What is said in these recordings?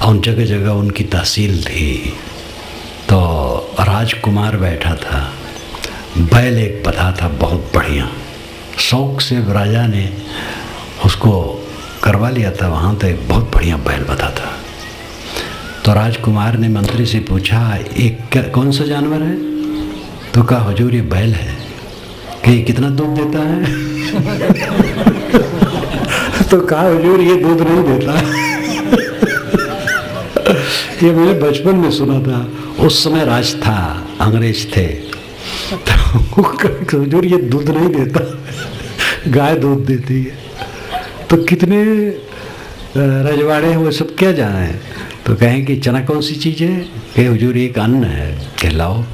और जगह जगह उनकी तहसील थी। तो राजकुमार बैठा था, बैल एक पता था बहुत बढ़िया, शौक से राजा ने उसको करवा लिया था वहाँ। तो एक बहुत बढ़िया बैल पता था। तो राजकुमार ने मंत्री से पूछा, एक कौन सा जानवर है? तो कहा हुजूर ये बैल है। कि कितना दूध देता है? तो कहा हुजूर ये दूध नहीं देता। ये मैंने बचपन में सुना था, उस समय राज था, अंग्रेज थे। तो हुजूर ये दूध नहीं देता, गाय दूध देती है। तो कितने रजवाड़े हैं वो सब क्या जाने। तो कहें कि चना कौन सी चीज़ है? कि हुजूर एक अन्न है, कहलाओ।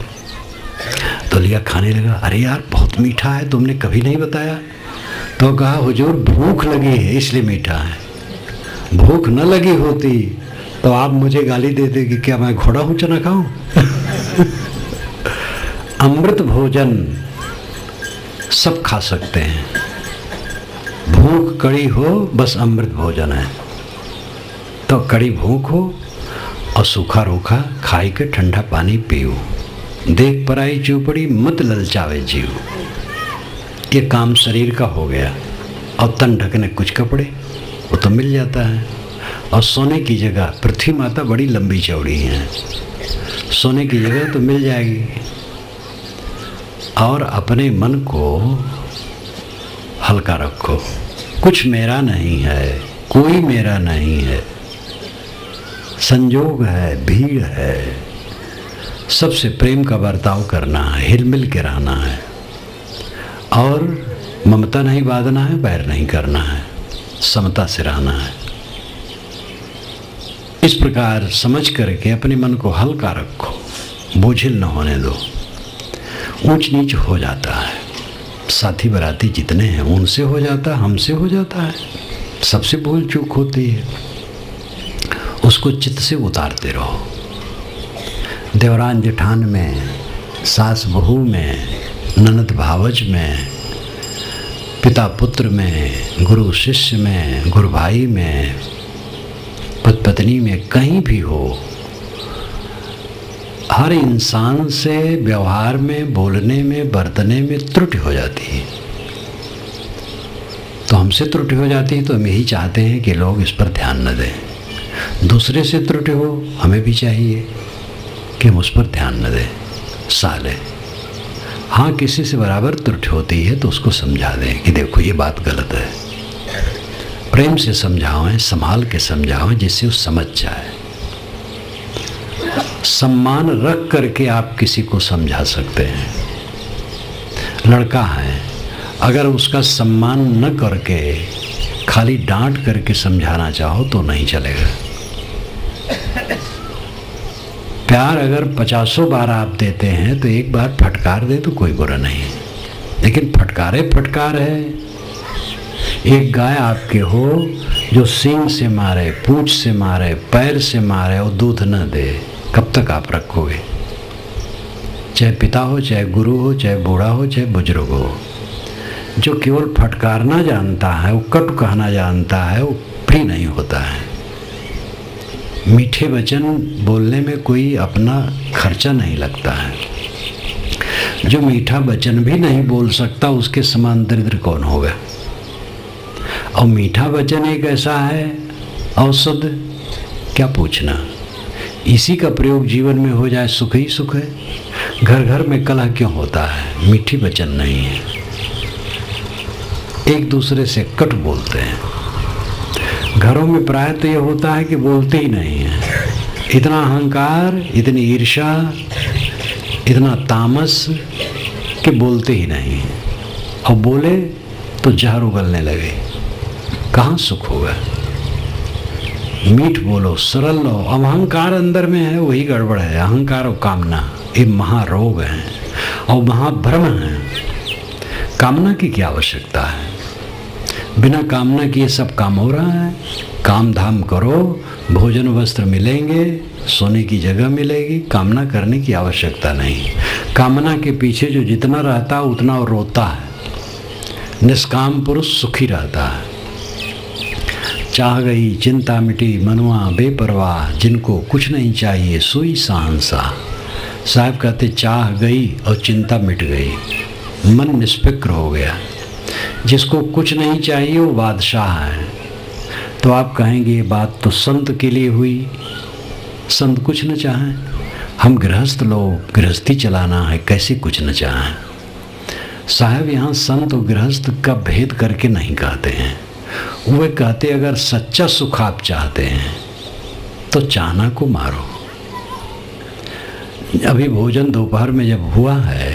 तो लिया, खाने लगा। अरे यार बहुत मीठा है, तुमने कभी नहीं बताया। तो कहा हुजूर भूख लगी है इसलिए मीठा है, भूख न लगी होती तो आप मुझे गाली देते कि क्या मैं घोड़ा हूँ चना खाऊं। अमृत भोजन सब खा सकते हैं, भूख कड़ी हो बस अमृत भोजन है। तो कड़ी भूख हो और सूखा रूखा खाई के ठंडा पानी पियो, देख पराई चौपड़ी मत ललचावे जीव। ये काम शरीर का हो गया। और तन ढकने कुछ कपड़े वो तो मिल जाता है। और सोने की जगह, पृथ्वी माता बड़ी लंबी चौड़ी है, सोने की जगह तो मिल जाएगी। और अपने मन को हल्का रखो, कुछ मेरा नहीं है, कोई मेरा नहीं है, संजोग है, भीड़ है, सबसे प्रेम का बर्ताव करना है, हिलमिल के रहना है। और ममता नहीं बांधना है, बैर नहीं करना है, समता से रहना है। इस प्रकार समझ करके अपने मन को हल्का रखो, बोझिल न होने दो। ऊंच नीच हो जाता है, साथी बराती जितने हैं उनसे हो जाता है, हमसे हो जाता है, सबसे भूल चूक होती है। उसको चित्त से उतारते रहो। देवरान जेठान में, सास बहू में, ननद भावज में, पिता पुत्र में, गुरु शिष्य में, गुरु भाई में, पति पत्नी में, कहीं भी हो, हर इंसान से व्यवहार में, बोलने में, बरतने में त्रुटि हो जाती है। तो हमसे त्रुटि हो जाती है तो हम यही चाहते हैं कि लोग इस पर ध्यान न दें। दूसरे से त्रुटि हो, हमें भी चाहिए कि हम उस पर ध्यान न दें, साले। हाँ, किसी से बराबर त्रुटि होती है तो उसको समझा दें कि देखो ये बात गलत है। प्रेम से समझाओ, संभाल के समझाओ, जिससे वो समझ जाए। सम्मान रख करके आप किसी को समझा सकते हैं। लड़का है, अगर उसका सम्मान न करके खाली डांट करके समझाना चाहो तो नहीं चलेगा। प्यार अगर 50 बार आप देते हैं तो एक बार फटकार दे तो कोई बुरा नहीं, लेकिन फटकारे फटकार है। एक गाय आपके हो जो सींग से मारे, पूंछ से मारे, पैर से मारे और दूध न दे, कब तक आप रखोगे? चाहे पिता हो, चाहे गुरु हो, चाहे बूढ़ा हो, चाहे बुजुर्ग हो। जो केवल फटकारना जानता है, वो कटु कहना जानता है, वो प्रिय नहीं होता है। मीठे वचन बोलने में कोई अपना खर्चा नहीं लगता है। जो मीठा वचन भी नहीं बोल सकता उसके समान दरिद्र कौन होगा? और मीठा वचन एक ऐसा है औषध, क्या पूछना। इसी का प्रयोग जीवन में हो जाए, सुख ही सुख है। घर घर में कलह क्यों होता है? मीठी वचन नहीं है, एक दूसरे से कट बोलते हैं। घरों में प्राय तो ये होता है कि बोलते ही नहीं है। इतना अहंकार, इतनी ईर्ष्या, इतना तामस कि बोलते ही नहीं। और बोले तो जहर उगलने लगे, कहाँ सुख होगा। मीठ बोलो, सरल लो। अब अहंकार अंदर में है, वही गड़बड़ है। अहंकार और कामना ये महारोग हैं और महाभ्रम हैं। कामना की क्या आवश्यकता है? बिना कामना किए सब काम हो रहा है। काम धाम करो, भोजन वस्त्र मिलेंगे, सोने की जगह मिलेगी। कामना करने की आवश्यकता नहीं। कामना के पीछे जो जितना रहता है उतना रोता है। निष्काम पुरुष सुखी रहता है। चाह गई चिंता मिटी मनुआ बेपरवाह, जिनको कुछ नहीं चाहिए सोई शहंशाह। साहब कहते चाह गई और चिंता मिट गई, मन निष्फिक्र हो गया। जिसको कुछ नहीं चाहिए वो बादशाह है। तो आप कहेंगे ये बात तो संत के लिए हुई, संत कुछ न चाहें। हम गृहस्थ लोग, गृहस्थी चलाना है, कैसे कुछ न चाहें। साहब यहाँ संत और गृहस्थ का भेद करके नहीं कहते हैं। वे कहते अगर सच्चा सुख आप चाहते हैं तो चाहना को मारो। अभी भोजन दोपहर में जब हुआ है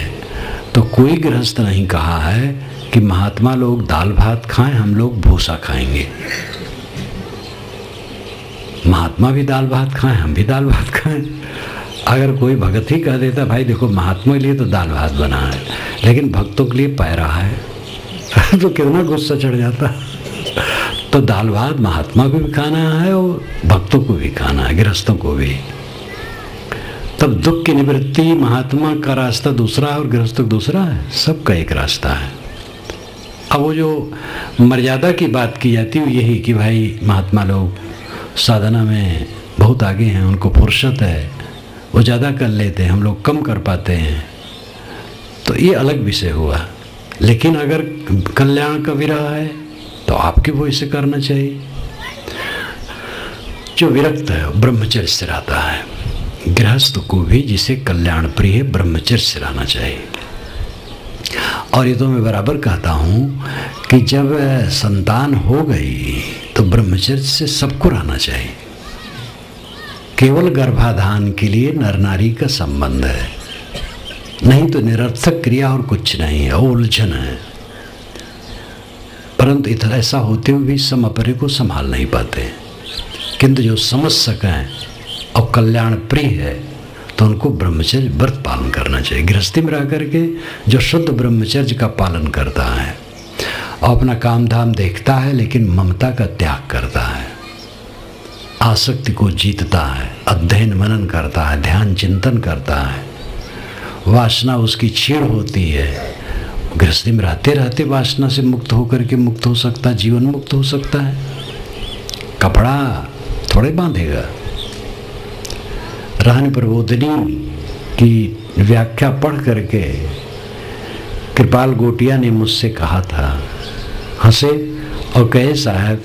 तो कोई गृहस्थ नहीं कहा है कि महात्मा लोग दाल भात खाएं, हम लोग भूसा खाएंगे। महात्मा भी दाल भात खाएं, हम भी दाल भात खाएं। अगर कोई भगत ही कह देता भाई देखो महात्मा के लिए तो दाल भात बना है लेकिन भक्तों के लिए पैरा है तो कितना गुस्सा चढ़ जाता। तो दाल भात महात्मा को भी खाना है और भक्तों को भी खाना है, गृहस्थों को भी। तब दुख की निवृत्ति महात्मा का रास्ता दूसरा है और गृहस्थों का दूसरा है, सबका एक रास्ता है। अब वो जो मर्यादा की बात की जाती है यही कि भाई महात्मा लोग साधना में बहुत आगे हैं, उनको फुर्सत है, वो ज़्यादा कर लेते हैं, हम लोग कम कर पाते हैं। तो ये अलग विषय हुआ। लेकिन अगर कल्याण का विरह है तो आपके वो इसे करना चाहिए। जो विरक्त है ब्रह्मचर्य से रहता है। गृहस्थ को भी जिसे कल्याण प्रिय ब्रह्मचर्य से रहना चाहिए। और ये तो मैं बराबर कहता हूँ कि जब संतान हो गई तो ब्रह्मचर्य से सबको रहना चाहिए। केवल गर्भाधान के लिए नर नारी का संबंध है, नहीं तो निरर्थक क्रिया और कुछ नहीं है, उलझन है। परंतु इतना ऐसा होते हुए भी सम अपरे को संभाल नहीं पाते। किंतु जो समझ सकें और कल्याण प्रिय है तो उनको ब्रह्मचर्य व्रत पालन करना चाहिए। गृहस्थी में रह करके जो शुद्ध ब्रह्मचर्य का पालन करता है और अपना काम धाम देखता है लेकिन ममता का त्याग करता है, आसक्ति को जीतता है, अध्ययन मनन करता है, ध्यान चिंतन करता है, वासना उसकी छीड़ होती है। गृहस्थी में रहते रहते वासना से मुक्त होकर के मुक्त हो सकता है, जीवन मुक्त हो सकता है। कपड़ा थोड़े बांधेगा। रहन प्रबोधिनी की व्याख्या पढ़ करके कृपाल गोटिया ने मुझसे कहा था, हंसे और कहे साहब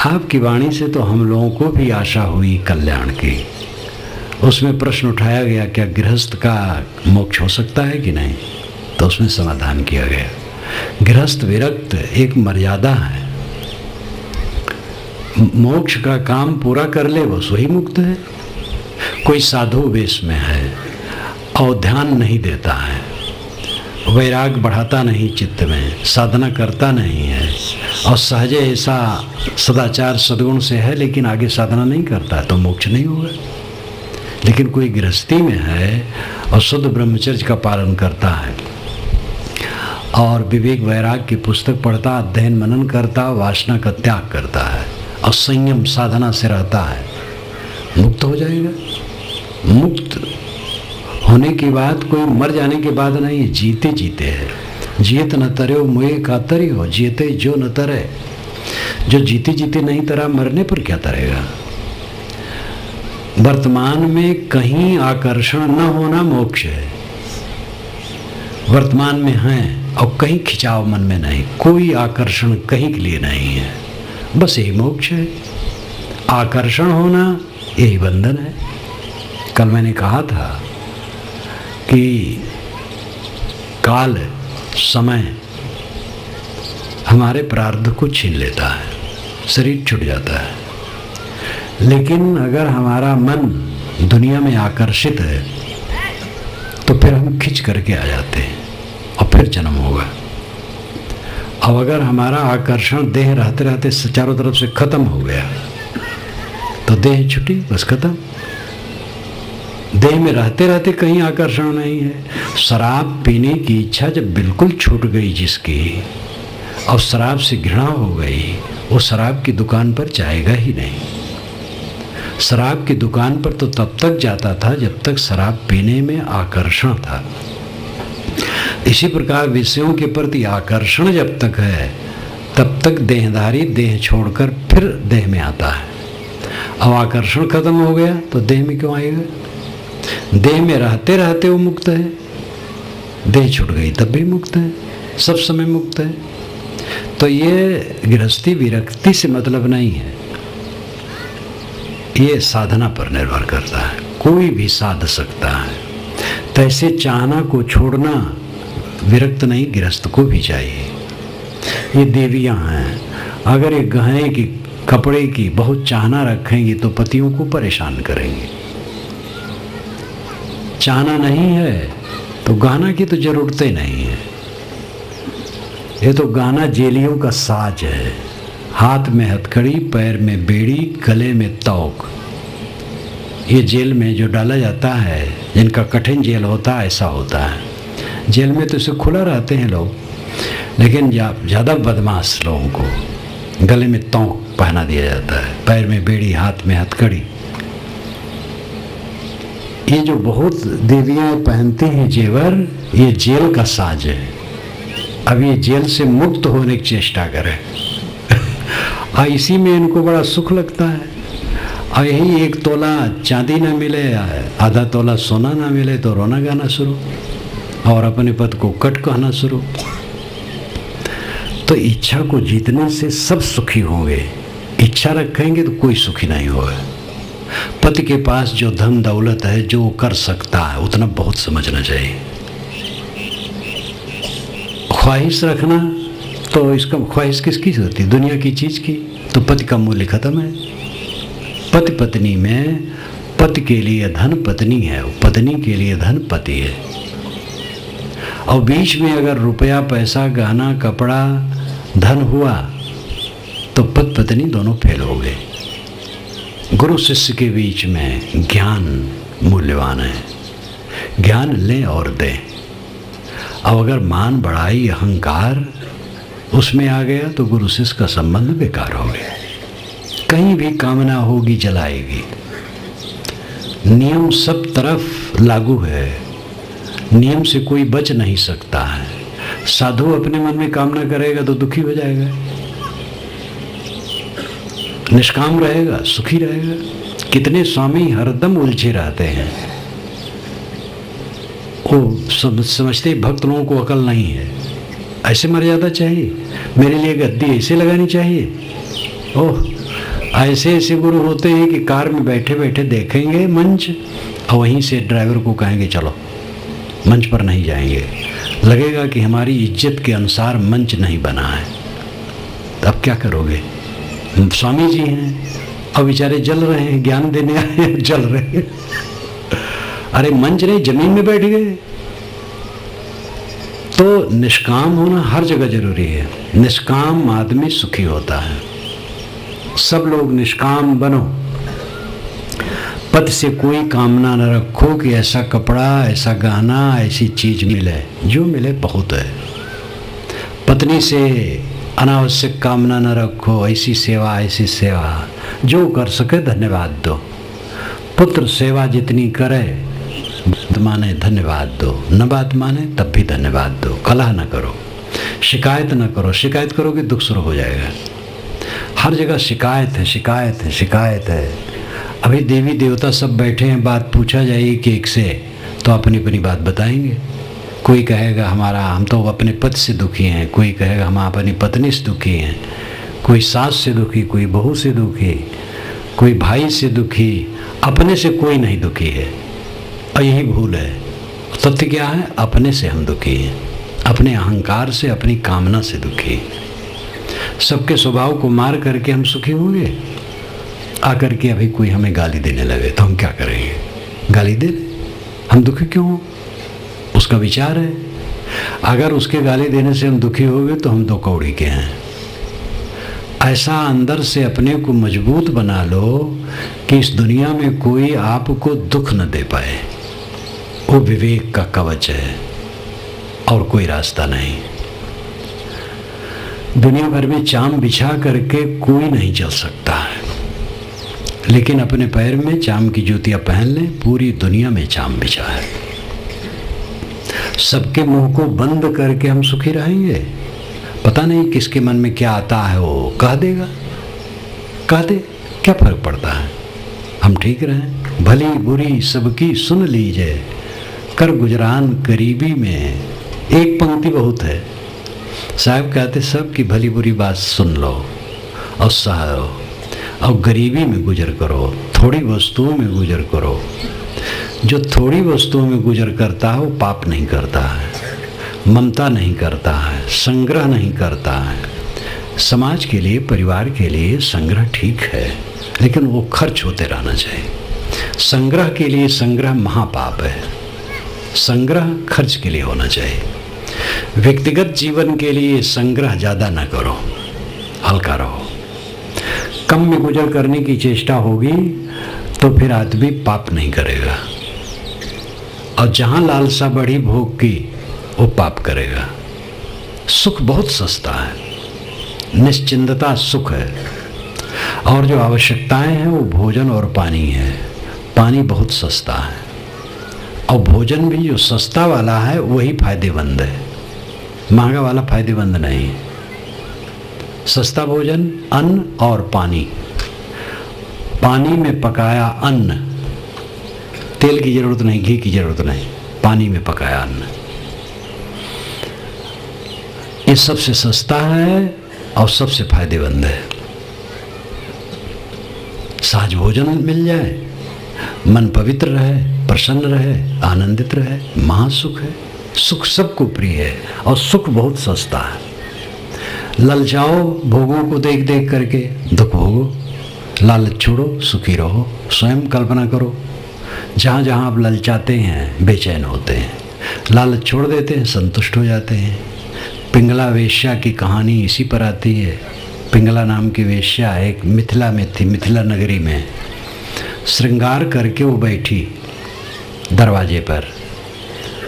आपकी वाणी से तो हम लोगों को भी आशा हुई कल्याण की। उसमें प्रश्न उठाया गया क्या गृहस्थ का मोक्ष हो सकता है कि नहीं, तो उसमें समाधान किया गया गृहस्थ विरक्त एक मर्यादा है। मोक्ष का काम पूरा कर ले बस वही मुक्त है। कोई साधु वेश में है और ध्यान नहीं देता है, वैराग बढ़ाता नहीं चित्त में, साधना करता नहीं है और सहजे ऐसा सदाचार सद्गुण से है लेकिन आगे साधना नहीं करता तो मोक्ष नहीं होगा। लेकिन कोई गृहस्थी में है और शुद्ध ब्रह्मचर्य का पालन करता है और विवेक वैराग की पुस्तक पढ़ता, अध्ययन मनन करता, वासना का त्याग करता है और संयम साधना से रहता है, मुक्त हो जाएगा। मुक्त होने की बात कोई मर जाने के बाद नहीं है, जीते जीते है। जियत न तरे मुए का तरी हो, जीते जो न तरे। जो जीते जीते नहीं तरा मरने पर क्या तरेगा। वर्तमान में कहीं आकर्षण न होना मोक्ष है। वर्तमान में है और कहीं खिंचाव मन में नहीं, कोई आकर्षण कहीं के लिए नहीं है, बस यही मोक्ष है। आकर्षण होना यही बंधन है। कल मैंने कहा था कि काल समय हमारे प्रारब्ध को छीन लेता है, शरीर छूट जाता है। लेकिन अगर हमारा मन दुनिया में आकर्षित है तो फिर हम खिंच करके आ जाते हैं और फिर जन्म होगा। अब अगर हमारा आकर्षण देह रहते रहते चारों तरफ से खत्म हो गया तो देह छुटी, बस खत्म। देह में रहते रहते कहीं आकर्षण नहीं है। शराब पीने की इच्छा जब बिल्कुल छूट गई जिसकी और शराब से घृणा हो गई, वो शराब की दुकान पर जाएगा ही नहीं। शराब की दुकान पर तो तब तक जाता था जब तक शराब पीने में आकर्षण था। इसी प्रकार विषयों के प्रति आकर्षण जब तक है तब तक देहधारी देह छोड़कर फिर देह में आता है। अब आकर्षण खत्म हो गया तो देह में क्यों आएगा? देह में रहते रहते वो मुक्त है, देह छूट गई तब भी मुक्त है, सब समय मुक्त है। तो ये गृहस्थी विरक्ति से मतलब नहीं है, ये साधना पर निर्भर करता है। कोई भी साध सकता है। तो ऐसे चाहना को छोड़ना विरक्त नहीं, गृहस्थ को भी चाहिए। ये देवियां हैं, अगर ये गहने की कपड़े की बहुत चाहना रखेंगी तो पतियों को परेशान करेंगी। चाहना नहीं है तो गहना की तो जरूरत ही नहीं है। ये तो गहना जेलियों का साज है, हाथ में हथकड़ी, पैर में बेड़ी, गले में तौक। ये जेल में जो डाला जाता है, जिनका कठिन जेल होता है, ऐसा होता है। जेल में तो इसे खुला रहते हैं लोग, लेकिन ज़्यादा बदमाश लोगों को गले में तौक पहना दिया जाता है, पैर में बेड़ी, हाथ में हथकड़ी। ये जो बहुत देवियाँ पहनती हैं जेवर, ये जेल का साज है। अब ये जेल से मुक्त होने की चेष्टा करें और इसी में इनको बड़ा सुख लगता है। और यही 1 तोला चांदी ना मिले, आधा तोला सोना ना मिले तो रोना गाना शुरू, और अपने पद को कट कहना शुरू। तो इच्छा को जीतने से सब सुखी होंगे। इच्छा रखेंगे तो कोई सुखी नहीं होगा। पति के पास जो धन दौलत है, जो कर सकता है उतना बहुत समझना चाहिए। ख्वाहिश रखना तो इसका ख्वाहिश किसकी होती है? दुनिया की चीज की। तो पति का मूल्य खत्म है। पति पत्नी में पति के लिए धन पत्नी है, पत्नी के लिए धन पति है। और बीच में अगर रुपया पैसा गहना कपड़ा धन हुआ तो पति पत्नी दोनों फेल हो गए। गुरु शिष्य के बीच में ज्ञान मूल्यवान है। ज्ञान लें और दें। अब अगर मान बढ़ाई अहंकार उसमें आ गया तो गुरु शिष्य का संबंध बेकार हो गया। कहीं भी कामना होगी जलाएगी। नियम सब तरफ लागू है, नियम से कोई बच नहीं सकता है। साधु अपने मन में कामना करेगा तो दुखी हो जाएगा, निष्काम रहेगा सुखी रहेगा। कितने स्वामी हरदम उलझे रहते हैं। वो समझते भक्त लोगों को अकल नहीं है, ऐसे मर्यादा चाहिए, मेरे लिए गद्दी ऐसे लगानी चाहिए। ओह, ऐसे ऐसे गुरु होते हैं कि कार में बैठे बैठे देखेंगे मंच और वहीं से ड्राइवर को कहेंगे चलो, मंच पर नहीं जाएंगे। लगेगा कि हमारी इज्जत के अनुसार मंच नहीं बना है। अब क्या करोगे? स्वामी जी हैं और बेचारे जल रहे हैं, ज्ञान देने आए हैं, जल रहे हैं। अरे मंच नहीं, जमीन में बैठ गए। तो निष्काम होना हर जगह जरूरी है। निष्काम आदमी सुखी होता है। सब लोग निष्काम बनो। पति से कोई कामना न रखो कि ऐसा कपड़ा, ऐसा गहना, ऐसी चीज मिले। जो मिले बहुत है। पत्नी से अनावश्यक कामना न रखो, ऐसी सेवा ऐसी सेवा, जो कर सके धन्यवाद दो। पुत्र सेवा जितनी करे बात माने धन्यवाद दो, न बात माने तब भी धन्यवाद दो। कलह न करो, शिकायत न करो। शिकायत करोगे दुख शुरू हो जाएगा। हर जगह शिकायत है, शिकायत है, शिकायत है। अभी देवी देवता सब बैठे हैं, बात पूछा जाएगी कि एक से तो अपनी अपनी बात बताएंगे। कोई कहेगा हम तो अपने पति से दुखी हैं, कोई कहेगा हम अपनी पत्नी से दुखी हैं, कोई सास से दुखी, कोई बहू से दुखी, कोई भाई से दुखी। अपने से कोई नहीं दुखी है। और यही भूल है। सत्य क्या है? अपने से हम दुखी हैं, अपने अहंकार से, अपनी कामना से दुखी। सबके स्वभाव को मार करके हम सुखी होंगे? आकर के अभी कोई हमें गाली देने लगे तो हम क्या करेंगे? गाली दे, हम दुखी क्यों हो? उसका विचार है। अगर उसके गाली देने से हम दुखी हो गए तो हम 2 कौड़ी के हैं। ऐसा अंदर से अपने को मजबूत बना लो कि इस दुनिया में कोई आपको दुख न दे पाए। वो विवेक का कवच है और कोई रास्ता नहीं। दुनिया भर में चाम बिछा करके कोई नहीं चल सकता है, लेकिन अपने पैर में चाम की जूतियां पहन लें, पूरी दुनिया में चाम बिछा है। सबके मुंह को बंद करके हम सुखी रहेंगे? पता नहीं किसके मन में क्या आता है वो कह देगा, कह दे, क्या फर्क पड़ता है। हम ठीक रहें, भली बुरी सबकी सुन लीजिए, कर गुजरान करीबी में। एक पंक्ति बहुत है। साहब कहते सब की भली बुरी बात सुन लो और सहो और गरीबी में गुजर करो, थोड़ी वस्तुओं में गुजर करो। जो थोड़ी वस्तुओं में गुजर करता है वो पाप नहीं करता है, ममता नहीं करता है, संग्रह नहीं करता है। समाज के लिए, परिवार के लिए संग्रह ठीक है, लेकिन वो खर्च होते रहना चाहिए। संग्रह के लिए संग्रह महापाप है, संग्रह खर्च के लिए होना चाहिए। व्यक्तिगत जीवन के लिए संग्रह ज़्यादा न करो, हल्का रहो। कम में गुजर करने की चेष्टा होगी तो फिर आदमी पाप नहीं करेगा, और जहाँ लालसा बढ़ी भोग की वो पाप करेगा। सुख बहुत सस्ता है, निश्चिंतता सुख है, और जो आवश्यकताएं हैं वो भोजन और पानी है। पानी बहुत सस्ता है, और भोजन भी जो सस्ता वाला है वही फायदेमंद है, महंगा वाला फायदेमंद नहीं। सस्ता भोजन अन्न और पानी, पानी में पकाया अन्न, तेल की जरूरत नहीं, घी की जरूरत नहीं, पानी में पकाया अन्न, ये सबसे सस्ता है और सबसे फायदेमंद है। सहज भोजन मिल जाए, मन पवित्र रहे, प्रसन्न रहे, आनंदित रहे, महासुख है। सुख सबको प्रिय है और सुख बहुत सस्ता है। ललचाओ भोगों को देख देख करके, दुख भोगो, लालच छोड़ो, सुखी रहो। स्वयं कल्पना करो, जहाँ जहाँ आप ललचाते हैं बेचैन होते हैं, लालच छोड़ देते हैं संतुष्ट हो जाते हैं। पिंगला वेश्या की कहानी इसी पर आती है। पिंगला नाम की वेश्या एक मिथिला में थी, मिथिला नगरी में। श्रृंगार करके वो बैठी दरवाजे पर,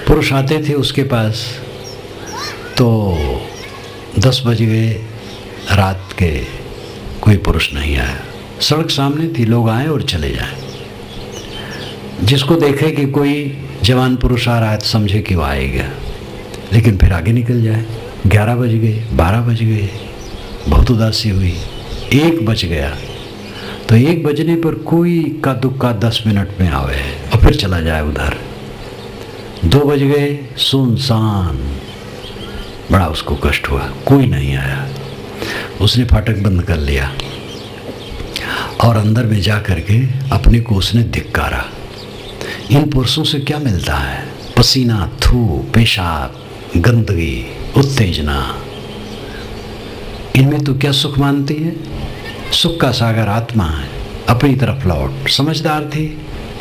पुरुष आते थे उसके पास, तो 10 बज गए रात के, कोई पुरुष नहीं आया। सड़क सामने थी, लोग आए और चले जाए। जिसको देखे कि कोई जवान पुरुष आ रहा है तो समझे कि वो आएगा, लेकिन फिर आगे निकल जाए। 11 बज गए, 12 बज गए, बहुत उदासी हुई। 1 बज गया, तो 1 बजने पर कोई इक्का दुक्का 10 मिनट में आवे और फिर चला जाए उधर। 2 बज गए, सुनसान, बड़ा उसको कष्ट हुआ, कोई नहीं आया। उसने फाटक बंद कर लिया और अंदर में जा करके अपने को उसने धिक्कारा। इन पुरुषों से क्या मिलता है? पसीना, थू, पेशाब, गंदगी, उत्तेजना। इनमें तो क्या सुख मानती है? सुख का सागर आत्मा है। अपनी तरफ लौट। समझदार थी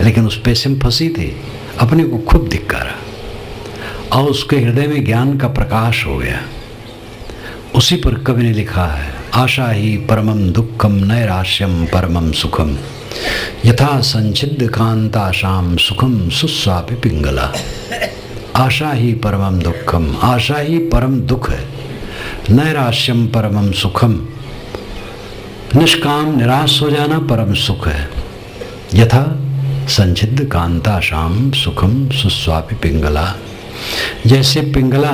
लेकिन उस पैसे में फंसी थी, अपने को खुद धिक्कारा और उसके हृदय में ज्ञान का प्रकाश हो गया। उसी पर कवि ने लिखा है, आशा ही परमम दुखम नैराश्यम परमम सुखम यथा संचिद्ध कांताशाम सुखम सुस्वापि पिंगला। आशा ही परमम दुखम, आशा ही परम दुख है। नैराश्यम परमम सुखम, निष्काम निराश हो जाना परम सुख है। यथा संचिद्ध कांताशाम सुखम सुस्वापि पिंगला। जैसे पिंगला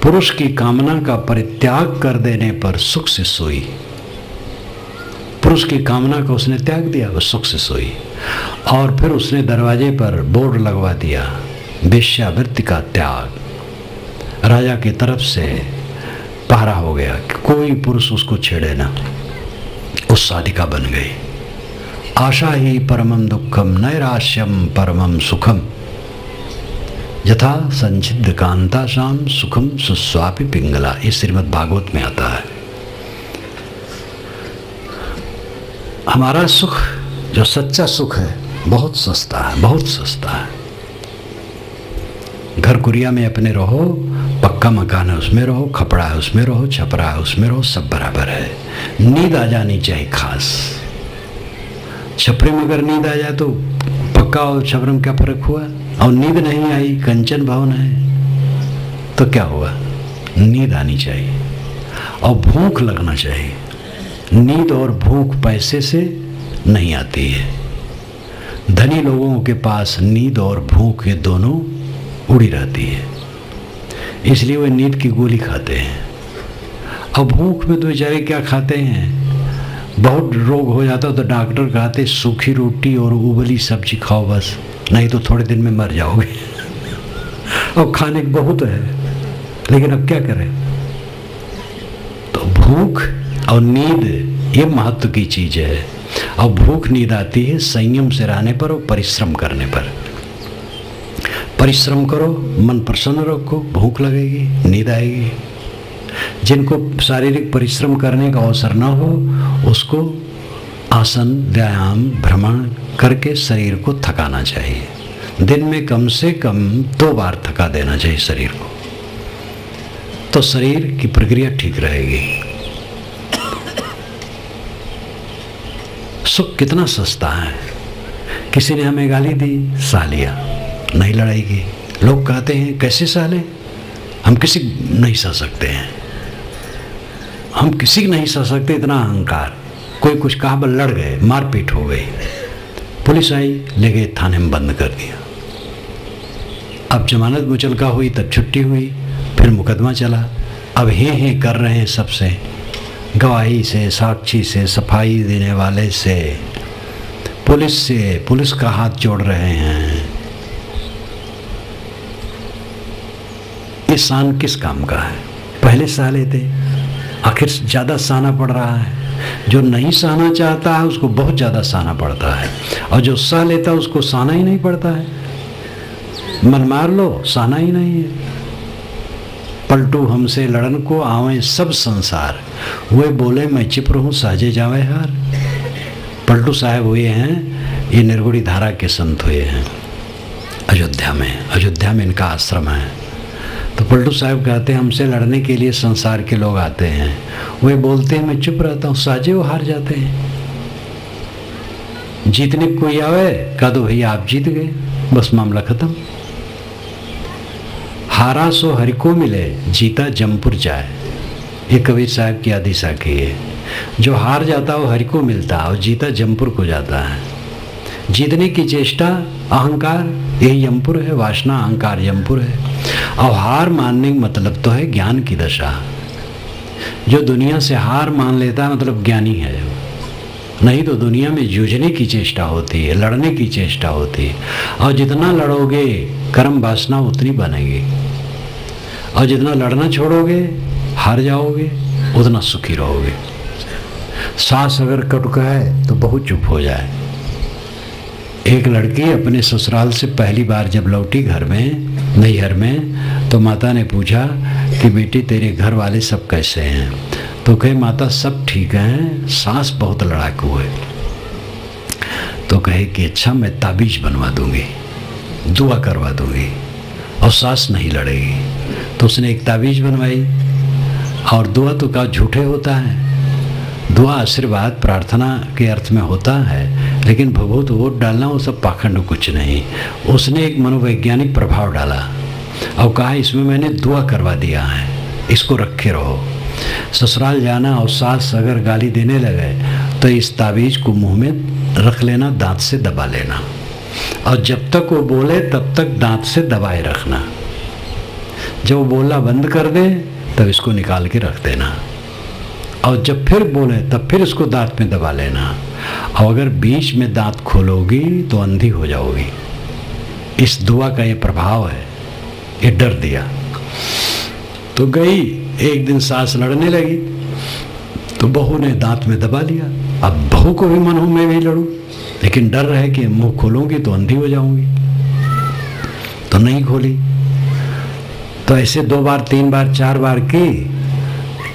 पुरुष की कामना का परित्याग कर देने पर सुख से सोई। पुरुष की कामना को उसने त्याग दिया, वह सुख से सोई। और फिर उसने दरवाजे पर बोर्ड लगवा दिया, वेश्यावृत्ति का त्याग। राजा की तरफ से पहरा हो गया कि कोई पुरुष उसको छेड़े ना। उस साधिका बन गई। आशा ही परमम दुखम नैराश्यम परमम सुखम यथा संचिद्ध कांताशाम सुखम सुस्वापि पिंगला। ये श्रीमद् भागवत में आता है। हमारा सुख जो सच्चा सुख है बहुत सस्ता है, बहुत सस्ता है। घर कुरिया में अपने रहो, पक्का मकान है उसमें रहो, खपड़ा है उसमें रहो, छपरा है उसमें रहो, सब बराबर है। नींद आ जानी चाहिए खास। छपरे में अगर नींद आ जाए तो पक्का और छपरे में क्या फर्क हुआ? और नींद नहीं आई, कंचन भवन है तो क्या हुआ? नींद आनी चाहिए और भूख लगना चाहिए। नींद और भूख पैसे से नहीं आती है। धनी लोगों के पास नींद और भूख ये दोनों उड़ी रहती है, इसलिए वे नींद की गोली खाते हैं। और भूख में तो बेचारे क्या खाते हैं, बहुत रोग हो जाता तो डॉक्टर कहते सूखी रोटी और उबली सब्जी खाओ बस, नहीं तो थोड़े दिन में मर जाओगे। और खाने को बहुत है, लेकिन अब क्या करें। तो भूख और नींद ये महत्व की चीज है। और भूख नींद आती है संयम से रहने पर और परिश्रम करने पर। परिश्रम करो, मन प्रसन्न रखो, भूख लगेगी, नींद आएगी। जिनको शारीरिक परिश्रम करने का अवसर न हो उसको आसन, व्यायाम, भ्रमण करके शरीर को थकाना चाहिए। दिन में कम से कम 2 बार थका देना चाहिए शरीर को, तो शरीर की प्रक्रिया ठीक रहेगी। सुख कितना सस्ता है। किसी ने हमें गाली दी, सह लिया, नहीं लड़ाई की। लोग कहते हैं कैसे सह ले, हम किसी नहीं सह सकते हैं, हम किसी की नहीं सह सकते, इतना अहंकार। कोई कुछ कहा बल लड़ गए, मारपीट हो गई, पुलिस आई, ले गए थाने में बंद कर दिया। अब जमानत मुचलका हुई, तब छुट्टी हुई, फिर मुकदमा चला। अब हे कर रहे हैं सबसे, गवाही से, साक्षी से, सफाई देने वाले से, पुलिस से, पुलिस का हाथ जोड़ रहे हैं। ये शान किस काम का है? पहले सह लेते, आखिर ज़्यादा सहना पड़ रहा है। जो नहीं सहना चाहता है उसको बहुत ज़्यादा सहना पड़ता है, और जो सह लेता है उसको सहना ही नहीं पड़ता है। मन मार लो, सहना ही नहीं है। पलटू हमसे लड़न को आवे सब संसार, वे बोले मैं चिप रहूं सहजे जावे हार। पलटू साहब हुए हैं, ये निर्गुणी धारा के संत हुए हैं अयोध्या में। अयोध्या में इनका आश्रम है। तो पलटू साहब कहते हैं हमसे लड़ने के लिए संसार के लोग आते हैं, वे बोलते हैं मैं चुप रहता हूँ, सहजे वो हार जाते हैं। जीतने कोई आवे कह दो भैया आप जीत गए, बस मामला खत्म। हारा सो हरि को मिले, जीता जमपुर जाए। ये कबीर साहब की आदि साखी है। जो हार जाता वो हरि को मिलता और जीता जमपुर को जाता है। जीतने की चेष्टा अहंकार, यही यमपुर है। वासना अहंकार यमपुर है। और हार मानने का मतलब तो है ज्ञान की दशा। जो दुनिया से हार मान लेता है मतलब ज्ञानी है, नहीं तो दुनिया में जूझने की चेष्टा होती है, लड़ने की चेष्टा होती है। और जितना लड़ोगे कर्म वासना उतनी बनेगी, और जितना लड़ना छोड़ोगे हार जाओगे, उतना सुखी रहोगे। सास अगर कटुक है तो बहुत चुप हो जाए। एक लड़की अपने ससुराल से पहली बार जब लौटी घर में, नैहर में, तो माता ने पूछा कि बेटी तेरे घर वाले सब कैसे हैं? तो कहे माता सब ठीक हैं, सास बहुत लड़ाकू है। तो कहे कि अच्छा मैं ताबीज बनवा दूंगी, दुआ करवा दूंगी और सास नहीं लड़ेगी। तो उसने एक ताबीज बनवाई। और दुआ तो का झूठे होता है, दुआ आशीर्वाद प्रार्थना के अर्थ में होता है, लेकिन भभूत वोट डालना वो सब पाखंड कुछ नहीं। उसने एक मनोवैज्ञानिक प्रभाव डाला और कहा इसमें मैंने दुआ करवा दिया है, इसको रखे रहो। ससुराल जाना और सास अगर गाली देने लगे तो इस ताबीज को मुंह में रख लेना, दांत से दबा लेना, और जब तक वो बोले तब तक दांत से दबाए रखना। जब वो बोलना बंद कर दे तब इसको निकाल के रख देना, और जब फिर बोले तब फिर इसको दांत में दबा लेना। और अगर बीच में दांत खोलोगी तो अंधी हो जाओगी। इस दुआ का ये प्रभाव है। ये डर दिया तो गई। एक दिन सास लड़ने लगी तो बहू ने दांत में दबा लिया। अब बहू को भी मन हो मैं भी लड़ूं, लेकिन डर रहे कि मुंह खोलूंगी तो अंधी हो जाऊंगी, तो नहीं खोली। तो ऐसे 2 बार 3 बार 4 बार की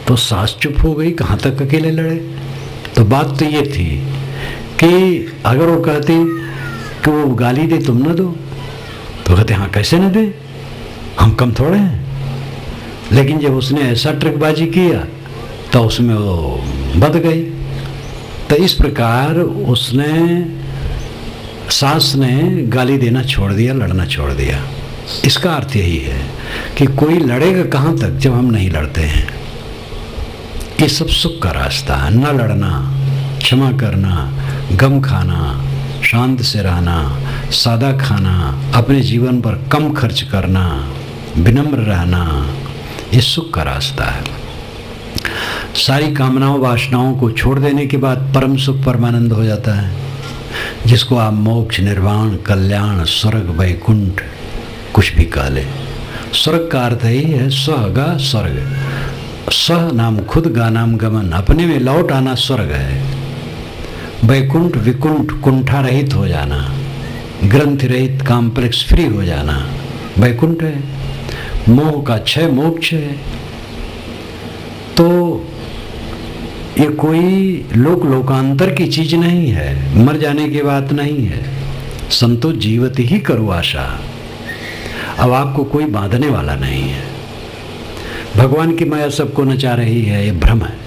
तो सास चुप हो गई, कहाँ तक अकेले लड़े। तो बात तो ये थी कि अगर वो कहती कि वो गाली दे तुम न दो, तो कहते हाँ कैसे न दे, हम कम थोड़े हैं। लेकिन जब उसने ऐसा ट्रिकबाजी किया तो उसमें वो बद गई। तो इस प्रकार उसने, सास ने गाली देना छोड़ दिया, लड़ना छोड़ दिया। इसका अर्थ यही है कि कोई लड़ेगा कहाँ तक जब हम नहीं लड़ते हैं। ये सब सुख का रास्ता है। न लड़ना, क्षमा करना, गम खाना, शांत से रहना, सादा खाना, अपने जीवन पर कम खर्च करना, विनम्र रहना, ये सुख का रास्ता है। सारी कामनाओं वासनाओं को छोड़ देने के बाद परम सुख परमानंद हो जाता है, जिसको आप मोक्ष, निर्वाण, कल्याण, स्वर्ग, वैकुंठ कुछ भी कह ले। स्वर्ग का अर्थ ही है स्वर्ग, स्वर्ग। स्व नाम खुद, गा नाम गमन, अपने में लौट आना स्वर्ग है। वैकुंठ, विकुंठ, कुंठा रहित हो जाना, ग्रंथ रहित, कॉम्प्लेक्स फ्री हो जाना वैकुंठ है। मोह का क्षय मोक्ष है। तो ये कोई लोकांतर की चीज नहीं है, मर जाने की बात नहीं है। संतो जीवत ही करो आशा। अब आपको कोई बांधने वाला नहीं है। भगवान की माया सबको नचा रही है, ये भ्रम है।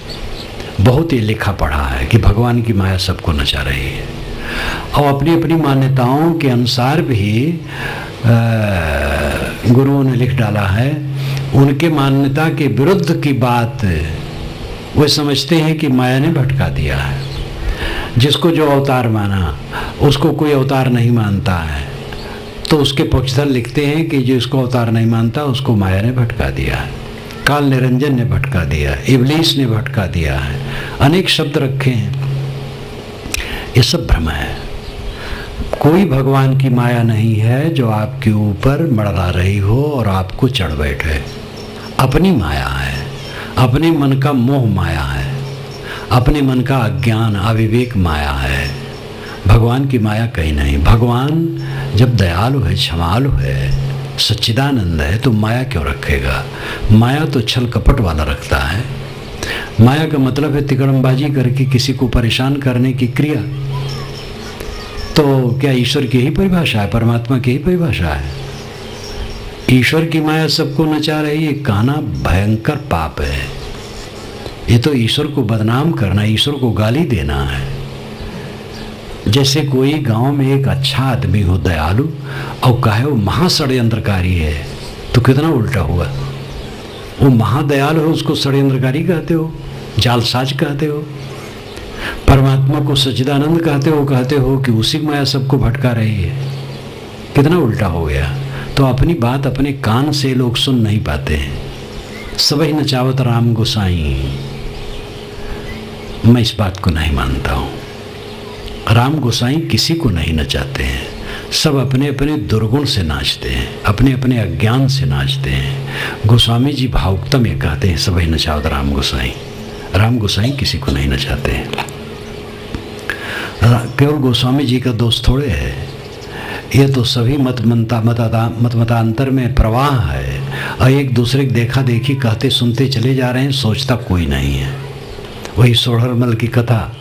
बहुत ही लिखा पढ़ा है कि भगवान की माया सबको नचा रही है, और अपनी अपनी मान्यताओं के अनुसार भी गुरुओं ने लिख डाला है। उनके मान्यता के विरुद्ध की बात वे समझते हैं कि माया ने भटका दिया है। जिसको जो अवतार माना उसको कोई अवतार नहीं मानता है, तो उसके पक्षधर लिखते हैं कि जो इसको अवतार नहीं मानता उसको माया ने भटका दिया है, काल निरंजन ने भटका दिया, इब्लीस ने भटका दिया है, अनेक शब्द रखे हैं। ये सब भ्रम है। कोई भगवान की माया नहीं है जो आपके ऊपर मड़रा रही हो और आपको चढ़ बैठे। अपनी माया है, अपने मन का मोह माया है, अपने मन का अज्ञान अविवेक माया है। भगवान की माया कहीं नहीं। भगवान जब दयालु है, क्षमालु है, सच्चिदानंद है, तो माया क्यों रखेगा? माया तो छल कपट वाला रखता है। माया का मतलब है तिकड़मबाजी करके किसी को परेशान करने की क्रिया। तो क्या ईश्वर की ही परिभाषा है? परमात्मा की ही परिभाषा है? ईश्वर की माया सबको नचा रही है, कहना भयंकर पाप है। ये तो ईश्वर को बदनाम करना, ईश्वर को गाली देना है। जैसे कोई गांव में एक अच्छा आदमी हो, दयालु, और कहे वो महाषड्यंत्रकारी है, तो कितना उल्टा हुआ। वो महादयालु हो उसको षड्यंत्रकारी कहते हो, जालसाज कहते हो। परमात्मा को सच्चिदानंद कहते हो कि उसी माया सबको भटका रही है। कितना उल्टा हो गया। तो अपनी बात अपने कान से लोग सुन नहीं पाते हैं। सबही नचावत राम गोसाई, मैं इस बात को नहीं मानता हूँ। राम गोसाई किसी को नहीं नचाते हैं। सब अपने अपने दुर्गुण से नाचते हैं, अपने अपने अज्ञान से नाचते हैं। गोस्वामी जी भावुकता में कहते हैं सबही नचावत राम गोसाई। राम गोसाई किसी को नहीं नचाते हैं। केवल गोस्वामी जी का दोस्त थोड़े है, ये तो सभी मतांतर में प्रवाह है, और एक दूसरे की देखा देखी कहते सुनते चले जा रहे हैं, सोचता कोई नहीं है। वही सोढ़रमल की कथा,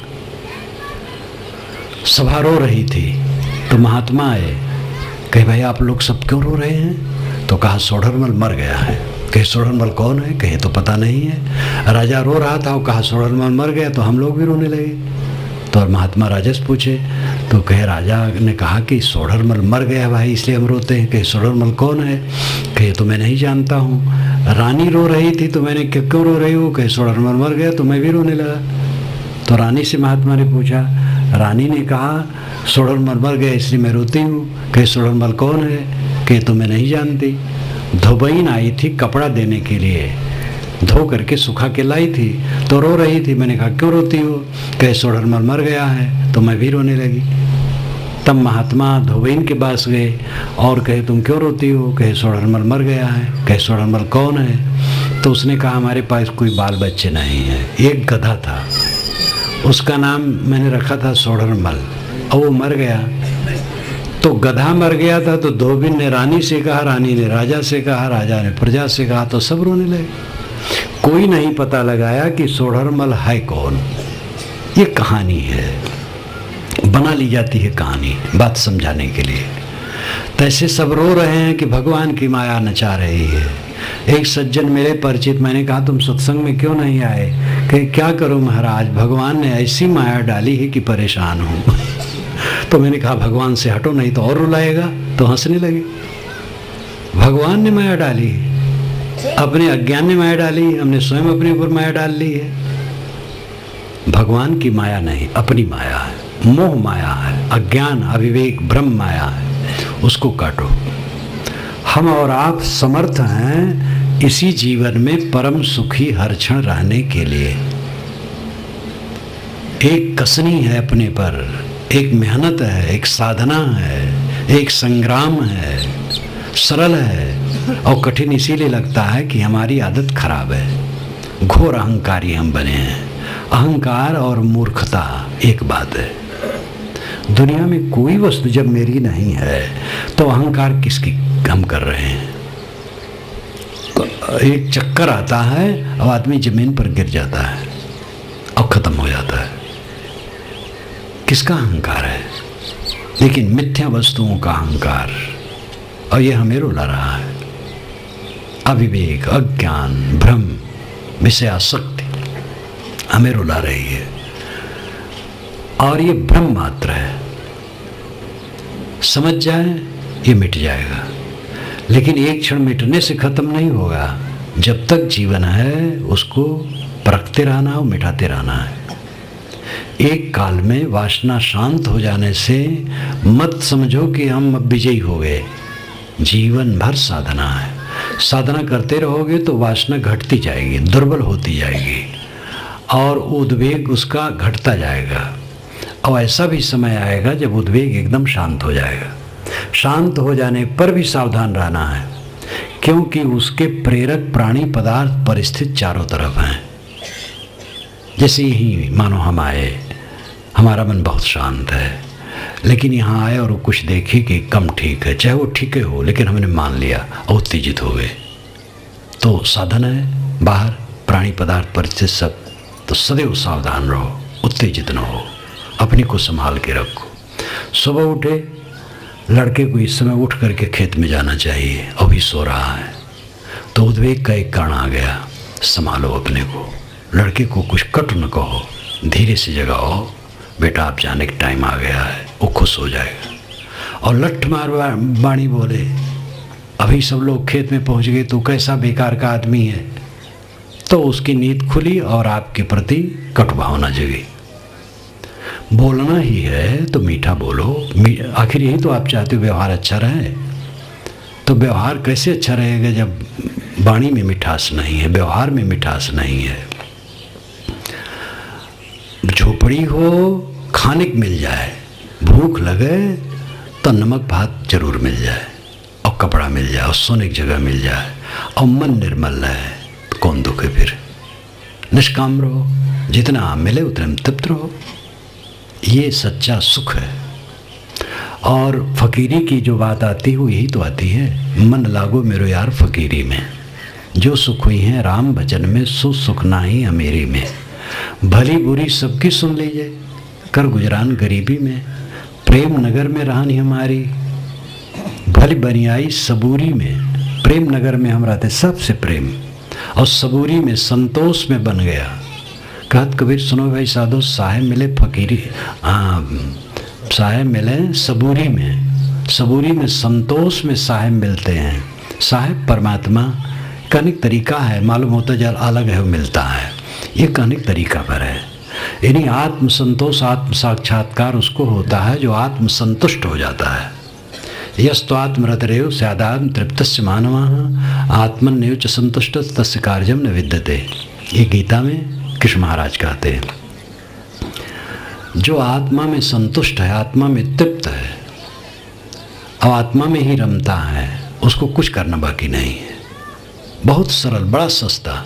सभा रो रही थी तो महात्मा आए, कहे भाई आप लोग सब क्यों रो रहे हैं? तो कहा सोढ़रमल मर गया है। कहे सोढ़रमल कौन है? कहे तो पता नहीं है। राजा रो रहा था, वो कहा सोढ़रमल मर गया, तो हम लोग भी रोने लगे। तो और महात्मा राजा से पूछे, तो कहे राजा ने कहा कि सोढ़रमल मर गया भाई, इसलिए हम रोते हैं। कहे सोढ़रमल कौन है? कहे तो मैं नहीं जानता हूँ। रानी रो रही थी तो मैंने क्यों रो रही हूँ? कहे सोढ़रमल मर गया, तो मैं भी रोने लगा। तो रानी से महात्मा ने पूछा, रानी ने कहा सोढ़रमल मर गया इसलिए मैं रोती हूँ। कहे सोढ़रमल कौन है? कहे तो मैं नहीं जानती। धोबईन आई थी कपड़ा देने के लिए, धो करके सुखा के लाई थी, तो रो रही थी। मैंने कहा क्यों रोती हो? कहे सोढ़रमल मर गया है, तो मैं भी रोने लगी। तब महात्मा धोबईन के पास गए और कहे तुम क्यों रोती हो? कहे सोढ़रमल मर गया है। कहे सोढ़रमल कौन है? तो उसने कहा हमारे पास कोई बाल बच्चे नहीं है, एक गधा था, उसका नाम मैंने रखा था सोढ़रमल, और वो मर गया। तो गधा मर गया था, तो धोबीन ने रानी से कहा, रानी ने राजा से कहा, राजा ने प्रजा से कहा, तो सब रोने लगे। कोई नहीं पता लगाया कि सोढ़रमल है कौन। ये कहानी है, बना ली जाती है कहानी बात समझाने के लिए। तैसे सब रो रहे हैं कि भगवान की माया नचा रही है। एक सज्जन मेरे परिचित, मैंने कहा तुम सत्संग में क्यों नहीं आए? कि क्या करूं महाराज, भगवान ने ऐसी माया डाली है कि परेशान हूं। तो मैंने कहा भगवान से हटो नहीं तो और रुलाएगा। तो हंसने लगे। भगवान ने माया डाली, अपने अज्ञान ने माया डाली, हमने स्वयं अपने ऊपर माया डाल ली है। भगवान की माया नहीं, अपनी माया है, मोह माया है, अज्ञान अविवेक ब्रह्म माया है, उसको काटो। हम और आप समर्थ हैं इसी जीवन में परम सुखी हर क्षण रहने के लिए। एक कसनी है अपने पर, एक मेहनत है, एक साधना है, एक संग्राम है। सरल है और कठिन इसीलिए लगता है कि हमारी आदत खराब है। घोर अहंकारी हम बने हैं। अहंकार और मूर्खता एक बात है। दुनिया में कोई वस्तु जब मेरी नहीं है तो अहंकार किसकी हम कर रहे हैं। एक चक्कर आता है और आदमी जमीन पर गिर जाता है और खत्म हो जाता है। किसका अहंकार है? लेकिन मिथ्या वस्तुओं का अहंकार, और ये हमें रुला रहा है। अविवेक, अज्ञान, भ्रम, विषयासक्ति हमें रुला रही है। और ये भ्रम मात्र है। समझ जाए ये मिट जाएगा, लेकिन एक क्षण मिटने से खत्म नहीं होगा। जब तक जीवन है उसको परखते रहना और मिटाते रहना है। एक काल में वासना शांत हो जाने से मत समझो कि हम अब विजयी हो गए। जीवन भर साधना है। साधना करते रहोगे तो वासना घटती जाएगी, दुर्बल होती जाएगी और उद्वेग उसका घटता जाएगा। और ऐसा भी समय आएगा जब उद्वेग एकदम शांत हो जाएगा। शांत हो जाने पर भी सावधान रहना है, क्योंकि उसके प्रेरक प्राणी पदार्थ परिस्थित चारों तरफ हैं। जैसे ही मानो हम आए, हमारा मन बहुत शांत है, लेकिन यहाँ आए और वो कुछ देखे कि कम ठीक है, चाहे वो ठीक है हो, लेकिन हमने मान लिया और उत्तेजित हो गए। तो साधन है बाहर प्राणी पदार्थ परिस्थित सब, तो सदैव सावधान रहो, उत्तेजित न हो, अपने को संभाल के रखो। सुबह उठे, लड़के को इस समय उठ करके खेत में जाना चाहिए, अभी सो रहा है, तो उद्वेग का एक कारण आ गया। संभालो अपने को। लड़के को कुछ कटु न कहो, धीरे से जगाओ, बेटा आप जाने का टाइम आ गया है, वो खुश हो जाएगा। और लठ मार बाणी बोले, अभी सब लोग खेत में पहुंच गए, तो कैसा बेकार का आदमी है, तो उसकी नींद खुली और आपके प्रति कटु भावना जगी। बोलना ही है तो मीठा बोलो, आखिर यही तो आप चाहते हो, व्यवहार अच्छा रहे। तो व्यवहार कैसे अच्छा रहेगा जब वाणी में मिठास नहीं है, व्यवहार में मिठास नहीं है। झोपड़ी हो, खाने को मिल जाए, भूख लगे तो नमक भात जरूर मिल जाए, और कपड़ा मिल जाए, और सोने की जगह मिल जाए, और मन निर्मल रहे, तो कौन दुख है फिर। निष्काम रहो, जितना मिले उतने में तृप्त रहो, ये सच्चा सुख है। और फकीरी की जो बात आती है वो यही तो आती है, मन लागो मेरो यार फकीरी में, जो सुख हुई है राम भजन में, सो सुख नाही अमेरी में। भली बुरी सबकी सुन लीजिए, कर गुजरान गरीबी में, प्रेम नगर में रहनी हमारी, भली बनियाई सबूरी में। प्रेम नगर में हम रहते सबसे प्रेम, और सबूरी में संतोष में बन गया। कहत कबीर सुनो भाई साधो, साहेब मिले फकीरी, साहेब मिले सबूरी में, सबूरी में संतोष में साहेब मिलते हैं। साहेब परमात्मा का अनेक तरीका है, मालूम होता जब अलग है वो मिलता है, ये अनेक तरीका पर है। यानी आत्म संतोष, आत्म साक्षात्कार उसको होता है जो आत्म संतुष्ट हो जाता है। यस्तो आत्मरतरेव स्यादात्म तृप्तस्य मानवः आत्मन्येव च संतुष्ट तस्य कार्यम न विद्यते। ये गीता में कृष्ण महाराज कहते हैं, जो आत्मा में संतुष्ट है, आत्मा में तृप्त है और आत्मा में ही रमता है, उसको कुछ करना बाकी नहीं है। बहुत सरल, बड़ा सस्ता।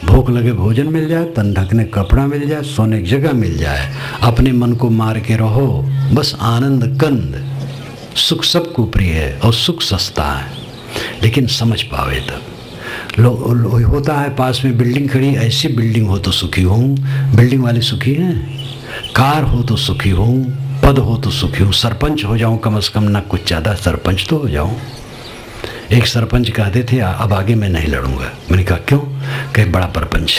भूख लगे भोजन मिल जाए, तन ढकने कपड़ा मिल जाए, सोने की जगह मिल जाए, अपने मन को मार के रहो, बस आनंद कंद। सुख सबको प्रिय है और सुख सस्ता है, लेकिन समझ पावे तब। होता है पास में बिल्डिंग खड़ी, ऐसी बिल्डिंग हो तो सुखी हूँ, बिल्डिंग वाले सुखी हैं। कार हो तो सुखी हूँ, पद हो तो सुखी हूँ, सरपंच हो जाऊँ कम से कम, ना कुछ ज़्यादा सरपंच तो हो जाऊँ। एक सरपंच कहते थे अब आगे मैं नहीं लड़ूंगा। मैंने कहा क्यों? कहे बड़ा परपंच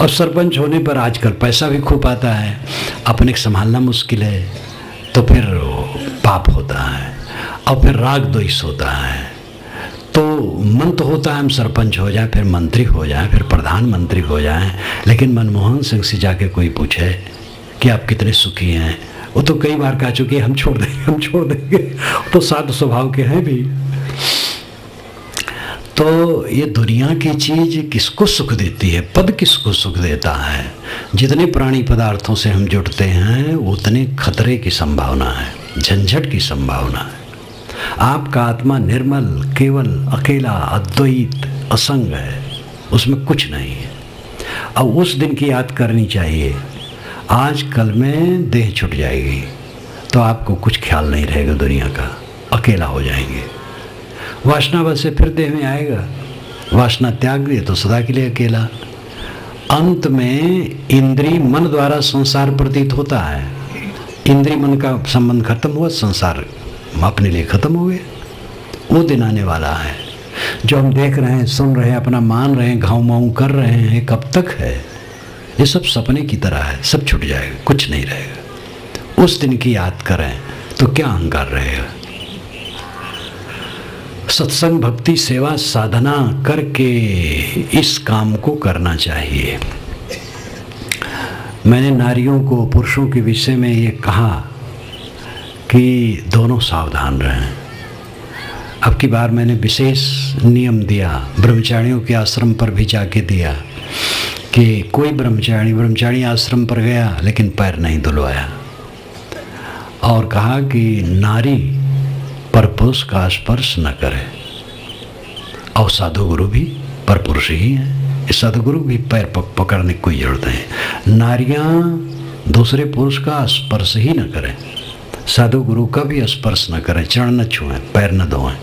और सरपंच होने पर आजकल पैसा भी खूब आता है, अपने को संभालना मुश्किल है, तो फिर पाप होता है और फिर राग द्वेष होता है। तो मन तो होता है हम सरपंच हो जाएं, फिर मंत्री हो जाएं, फिर प्रधानमंत्री हो जाएं, लेकिन मनमोहन सिंह से जाके कोई पूछे कि आप कितने सुखी हैं, वो तो कई बार कह चुके हम छोड़ देंगे, हम छोड़ देंगे। तो साधु स्वभाव के हैं भी। तो ये दुनिया की चीज किसको सुख देती है, पद किसको सुख देता है? जितने प्राणी पदार्थों से हम जुड़ते हैं उतने खतरे की संभावना है, झंझट की संभावना है। आपका आत्मा निर्मल, केवल, अकेला, अद्वैत, असंग है, उसमें कुछ नहीं है। अब उस दिन की याद करनी चाहिए। आज कल में देह छूट जाएगी तो आपको कुछ ख्याल नहीं रहेगा दुनिया का, अकेला हो जाएंगे। वासना बस से फिर देह में आएगा, वासना त्याग दिए तो सदा के लिए अकेला। अंत में इंद्रिय मन द्वारा संसार प्रतीत होता है। इंद्रिय मन का संबंध खत्म हुआ, संसार अपने लिए खत्म हो गए। वो दिन आने वाला है जो हम देख रहे हैं, सुन रहे हैं, अपना मान रहे हैं, घाव माऊ कर रहे हैं, कब तक है? ये सब सपने की तरह है, सब छूट जाएगा, कुछ नहीं रहेगा। उस दिन की याद करें तो क्या अहंकार रहेगा। सत्संग, भक्ति, सेवा, साधना करके इस काम को करना चाहिए। मैंने नारियों को पुरुषों के विषय में ये कहा कि दोनों सावधान रहें। अब की बार मैंने विशेष नियम दिया, ब्रह्मचारियों के आश्रम पर भी जाके दिया कि कोई ब्रह्मचारी आश्रम पर गया लेकिन पैर नहीं धुलवाया, और कहा कि नारी पर पुरुष का स्पर्श न करे। और साधु गुरु भी पर पुरुष ही हैं, साधु गुरु भी पैर पकड़ने की कोई जरूरत नहीं। नारियां दूसरे पुरुष का स्पर्श ही न करें, साधु गुरु का भी स्पर्श न करें, चरण न छुएं, पैर न धोएं।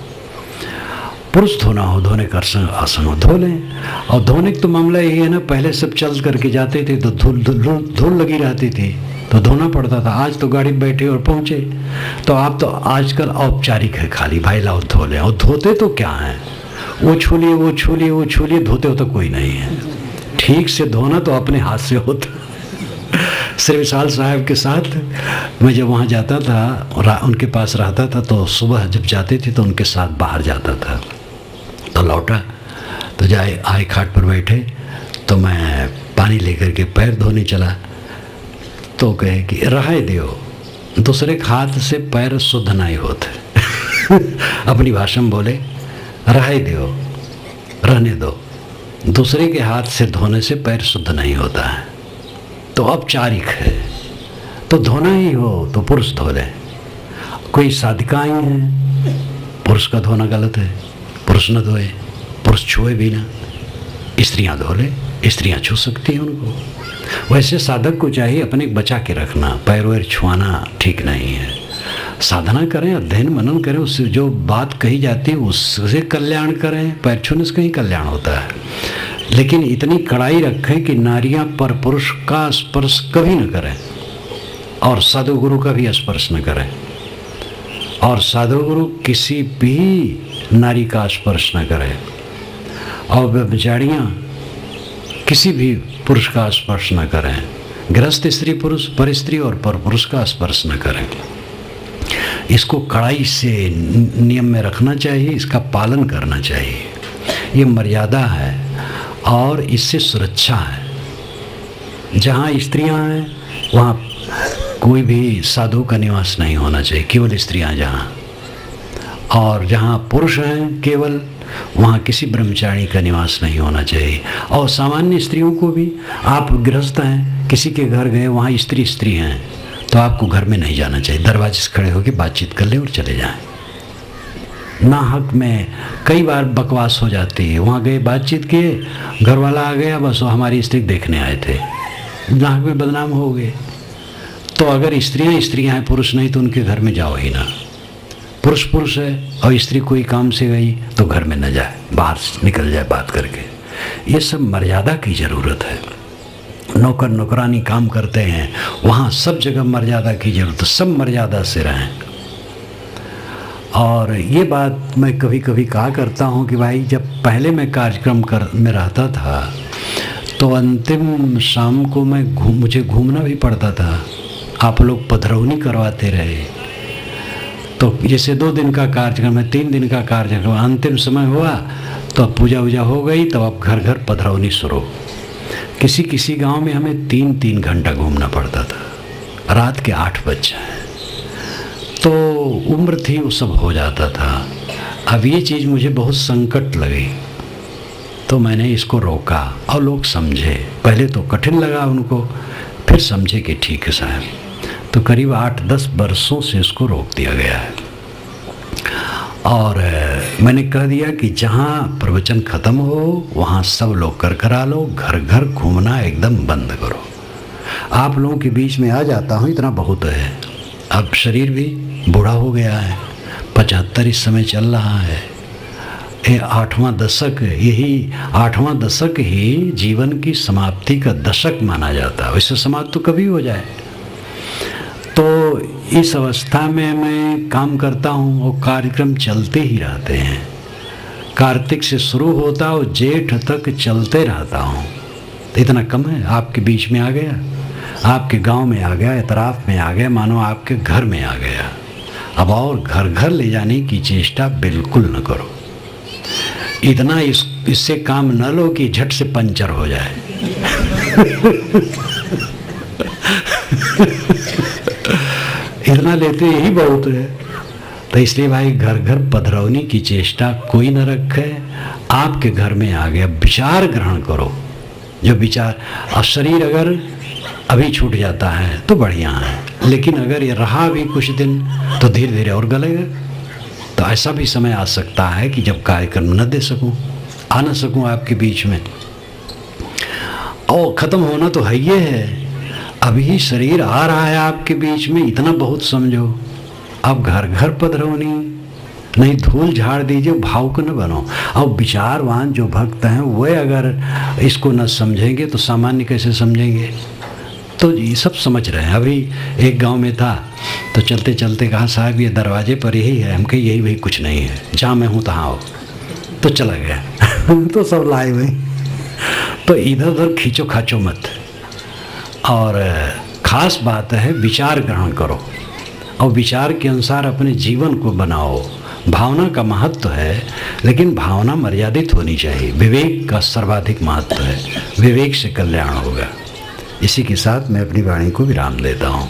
पुरुष धोना हो, धोने का आसन हो, धो लें। और धोने का तो मामला यही है ना, पहले सब चल करके जाते थे तो धूल लगी रहती थी तो धोना पड़ता था। आज तो गाड़ी बैठे और पहुँचे, तो आप तो आजकल औपचारिक है, खाली भाई लाओ धो लें। और धोते तो क्या है, वो छू लिए, वो छू लिए, वो छू लिए, धोते हो तो कोई नहीं है। ठीक से धोना तो अपने हाथ से होता। श्री विशाल साहब के साथ मैं जब वहाँ जाता था, उनके पास रहता था, तो सुबह जब जाते थे तो उनके साथ बाहर जाता था। तो लौटा तो जाए आए खाट पर बैठे तो मैं पानी लेकर के पैर धोने चला, तो कहे कि रहे दियो, दूसरे के हाथ से पैर शुद्ध नहीं होते। अपनी भाषा में बोले रहे दियो, रहने दो, दूसरे के हाथ से धोने से पैर शुद्ध नहीं होता है। तो औपचारिक है, तो धोना ही हो तो पुरुष धो ले। कोई साधिकाएँ हैं, पुरुष का धोना गलत है, पुरुष न धोए, पुरुष छुए भी ना, स्त्रियां धो ले, स्त्रियां छू सकती हैं उनको। वैसे साधक को चाहिए अपने बचा के रखना, पैर वैर छुआना ठीक नहीं है। साधना करें, अध्ययन मनन करें, उससे जो बात कही जाती है उससे कल्याण करें। पैर छूने से कहीं कल्याण होता है, लेकिन इतनी कड़ाई रखें कि नारियां पर पुरुष का स्पर्श कभी न करें, और साधु गुरु का भी स्पर्श न करें, और साधु गुरु किसी भी नारी का स्पर्श न करें, और ब्रह्मचारियां किसी भी पुरुष का स्पर्श न करें। गृहस्थ स्त्री पुरुष पर स्त्री और पर पुरुष का स्पर्श न करें। इसको कड़ाई से नियम में रखना चाहिए, इसका पालन करना चाहिए। ये मर्यादा है और इससे सुरक्षा है। जहाँ स्त्रियाँ हैं वहाँ कोई भी साधु का निवास नहीं होना चाहिए, केवल स्त्रियाँ जहाँ, और जहाँ पुरुष हैं केवल, वहाँ किसी ब्रह्मचारी का निवास नहीं होना चाहिए। और सामान्य स्त्रियों को भी, आप गृहस्थ हैं, किसी के घर गए, वहाँ स्त्री हैं, तो आपको घर में नहीं जाना चाहिए, दरवाजे से खड़े होकर बातचीत कर लें और चले जाएं। ना हक में कई बार बकवास हो जाती है, वहाँ गए बातचीत किए, घर वाला आ गया, बस वो हमारी स्त्री देखने आए थे, ना हक में बदनाम हो गए। तो अगर स्त्रियाँ हैं, पुरुष नहीं, तो उनके घर में जाओ ही ना। पुरुष है और स्त्री कोई काम से गई तो घर में न जाए, बाहर निकल जाए बात करके। ये सब मर्यादा की ज़रूरत है। नौकर नौकरानी काम करते हैं, वहाँ सब जगह मर्यादा की ज़रूरत है, सब मर्यादा से रहें। और ये बात मैं कभी कभी कहा करता हूँ कि भाई, जब पहले मैं कार्यक्रम में रहता था तो अंतिम शाम को मुझे घूमना भी पड़ता था। आप लोग पधरौनी करवाते रहे, तो जैसे 2 दिन का कार्यक्रम है, 3 दिन का कार्यक्रम, अंतिम समय हुआ तो अब पूजा वूजा हो गई, तब अब घर घर पधरौनी शुरू। किसी गांव में हमें 3 घंटा घूमना पड़ता था, रात के 8 बज जाए। तो उम्र थी, वो सब हो जाता था। अब ये चीज़ मुझे बहुत संकट लगी, तो मैंने इसको रोका और लोग समझे। पहले तो कठिन लगा उनको, फिर समझे कि ठीक है साहब। तो करीब 8-10 वर्षों से इसको रोक दिया गया है। और मैंने कह दिया कि जहाँ प्रवचन ख़त्म हो वहाँ सब लोग कर करा लो, घर घर घूमना एकदम बंद करो। आप लोगों के बीच में आ जाता हूँ इतना बहुत है। अब शरीर भी बूढ़ा हो गया है, 75 इस समय चल रहा है। ये 8वां दशक, यही 8वां दशक ही जीवन की समाप्ति का दशक माना जाता है। वैसे समाप्त तो कभी हो जाए। तो इस अवस्था में मैं काम करता हूँ और कार्यक्रम चलते ही रहते हैं। कार्तिक से शुरू होता और जेठ तक चलते रहता हूँ। तो इतना कम है, आपके बीच में आ गया, आपके गांव में आ गया, इतराफ में आ गया, मानो आपके घर में आ गया। अब और घर घर ले जाने की चेष्टा बिल्कुल न करो। इतना इससे काम न लो कि झट से पंचर हो जाए। इतना लेते यही बहुत है। तो इसलिए भाई घर घर पधरौनी की चेष्टा कोई न रखे। आपके घर में आ गया, विचार ग्रहण करो। जो विचार, और शरीर अगर अभी छूट जाता है तो बढ़िया है, लेकिन अगर ये रहा भी कुछ दिन तो धीरे धीरे और गलेगा। तो ऐसा भी समय आ सकता है कि जब कार्यक्रम न दे सकूं, आ न सकूं आपके बीच में। और ख़त्म होना तो है ये है। अभी शरीर आ रहा है आपके बीच में, इतना बहुत समझो। अब घर घर पधरौनी नहीं, धूल झाड़ दीजिए, भावुक न बनो। और विचारवान जो भक्त हैं वे अगर इसको न समझेंगे तो सामान्य कैसे समझेंगे। तो ये सब समझ रहे हैं। अभी एक गांव में था तो चलते चलते कहा साहब ये दरवाजे पर यही है। हम कहे यही वही कुछ नहीं है, जहाँ मैं हूँ तहाँ आओ। तो चला गया। तो सब लाए हुए। तो इधर उधर खींचो खाचो मत। और ख़ास बात है विचार ग्रहण करो और विचार के अनुसार अपने जीवन को बनाओ। भावना का महत्व है, लेकिन भावना मर्यादित होनी चाहिए। विवेक का सर्वाधिक महत्व है, विवेक से कल्याण होगा। इसी के साथ मैं अपनी वाणी को विराम देता हूँ।